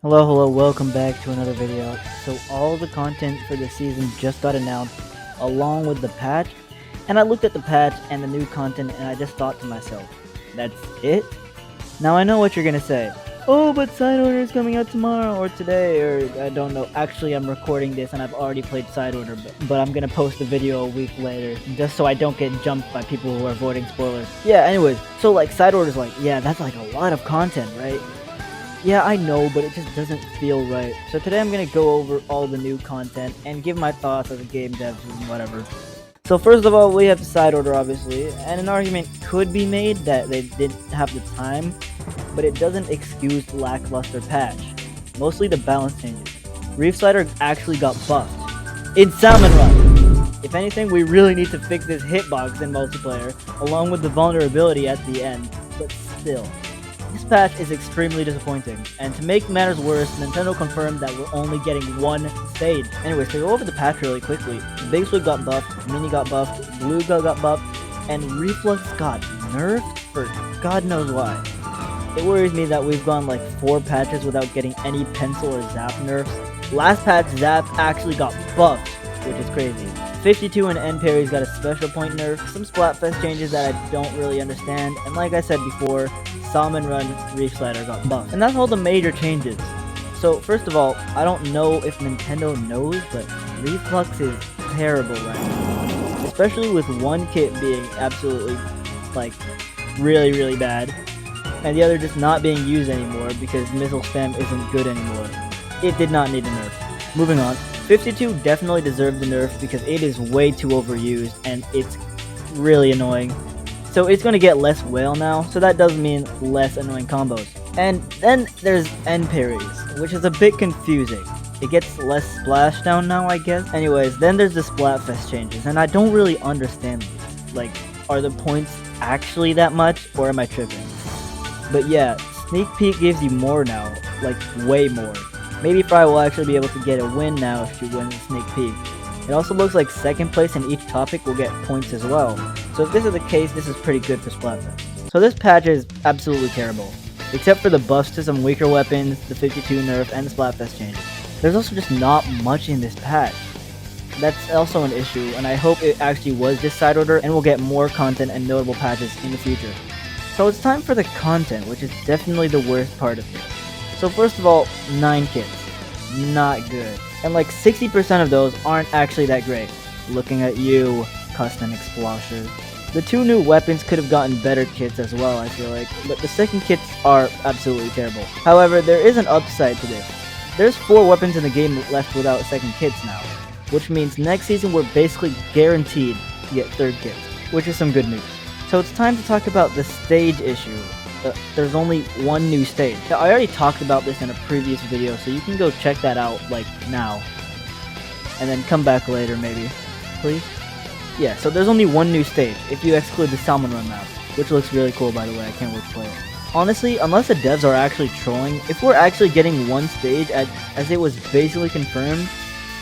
Hello, welcome back to another video. So all the content for the season just got announced along with the patch, and I looked at the patch and the new content and I just thought to myself, that's it? Now I know what you're gonna say. Oh, but Side Order is coming out tomorrow or today, or I don't know. Actually, I'm recording this and I've already played Side Order, but I'm gonna post the video a week later just so I don't get jumped by people who are avoiding spoilers. Yeah, anyways, so like Side Order's like, yeah, that's like a lot of content, right? Yeah, I know, but it just doesn't feel right. So today I'm gonna go over all the new content and give my thoughts as a game dev and whatever. So first of all, we have the Side Order, obviously, and an argument could be made that they didn't have the time, but it doesn't excuse the lackluster patch. Mostly the balance changes. Reef Slider actually got buffed. It's Salmon Run! If anything, we really need to fix this hitbox in multiplayer, along with the vulnerability at the end, but still. This patch is extremely disappointing, and to make matters worse, Nintendo confirmed that we're only getting one stage. Anyways, to go over the patch really quickly, Big Swig got buffed, Mini got buffed, Beluga got buffed, and Reflux got nerfed for God knows why. It worries me that we've gone like 4 patches without getting any pencil or zap nerfs. Last patch, zap actually got buffed, which is crazy. 52 and end parries got a special point nerf, some Splatfest changes that I don't really understand, and like I said before, salmonrun Reef Slider got buffed. And that's all the major changes. So first of all, I don't know if Nintendo knows, but Reflux is terrible right now. Especially with one kit being absolutely, like, really bad, and the other just not being used anymore because missile spam isn't good anymore. It did not need a nerf. Moving on. 52 definitely deserved the nerf because it is way too overused and it's really annoying. So it's going to get less whale now, so that does mean less annoying combos. And then there's end parries, which is a bit confusing. It gets less splashdown now, I guess. Anyways, then there's the Splatfest changes, and I don't really understand these. Like, are the points actually that much, or am I tripping? But yeah, Sneak Peek gives you more now, like way more. Maybe Fry will actually be able to get a win now if she wins the Sneak Peek. It also looks like second place in each topic will get points as well. So if this is the case, this is pretty good for Splatfest. So this patch is absolutely terrible. Except for the buffs to some weaker weapons, the 52 nerf, and the Splatfest changes. There's also just not much in this patch. That's also an issue, and I hope it actually was just Side Order and we'll get more content and notable patches in the future. So it's time for the content, which is definitely the worst part of it. So first of all, 9 kits. Not good. And like 60% of those aren't actually that great. Looking at you, Custom Explosher. The 2 new weapons could have gotten better kits as well, I feel like, but the second kits are absolutely terrible. However, there is an upside to this. There's 4 weapons in the game left without second kits now, which means next season we're basically guaranteed to get third kits, which is some good news. So it's time to talk about the stage issue. There's only one new stage. Now, I already talked about this in a previous video, so you can go check that out, like, now. And then come back later, maybe. Please? Yeah, so there's only one new stage, if you exclude the Salmon Run map, which looks really cool, by the way. I can't wait to play it. Honestly, unless the devs are actually trolling, if we're actually getting one stage as it was basically confirmed,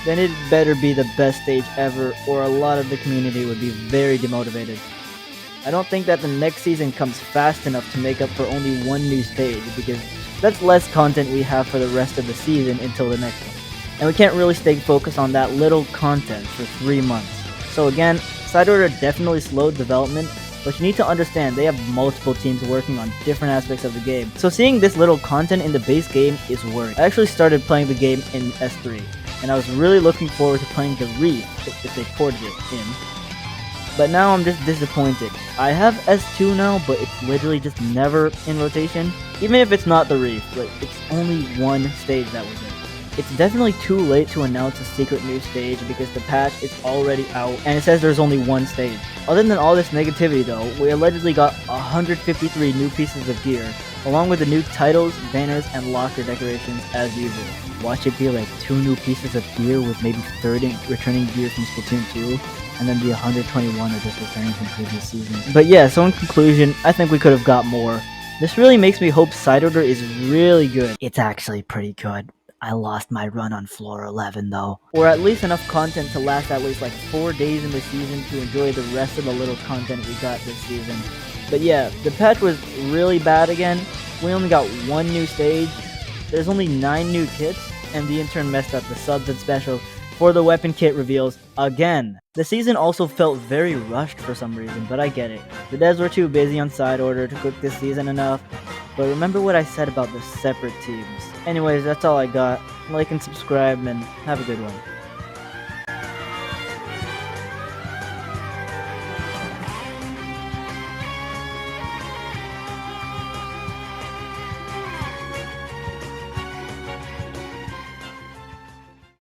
then it better be the best stage ever, or a lot of the community would be very demotivated. I don't think that the next season comes fast enough to make up for only one new stage, because that's less content we have for the rest of the season until the next one. And we can't really stay focused on that little content for 3 months. So again, Side Order definitely slowed development, but you need to understand they have multiple teams working on different aspects of the game. So seeing this little content in the base game is worrying. I actually started playing the game in S3, and I was really looking forward to playing the Reef if they ported it in. But now I'm just disappointed. I have S2 now, but it's literally just never in rotation. Even if it's not the Reef, like, it's only one stage that was in. It's definitely too late to announce a secret new stage because the patch is already out and it says there's only one stage. Other than all this negativity though, we allegedly got 153 new pieces of gear, along with the new titles, banners, and locker decorations as usual. Watch it be like 2 new pieces of gear with maybe 30 returning gear from Splatoon 2. And then the 121 are just returning from previous seasons. But yeah, so in conclusion, I think we could have got more. This really makes me hope Side Order is really good. It's actually pretty good. I lost my run on floor 11 though. Or at least enough content to last at least like 4 days in the season to enjoy the rest of the little content we got this season. But yeah, the patch was really bad again. We only got one new stage, there's only 9 new kits, and the intern messed up the subs and specials for the weapon kit reveals again. The season also felt very rushed for some reason, but I get it. The devs were too busy on side order to cook this season enough, but remember what I said about the separate teams. Anyways, that's all I got. Like and subscribe, and have a good one.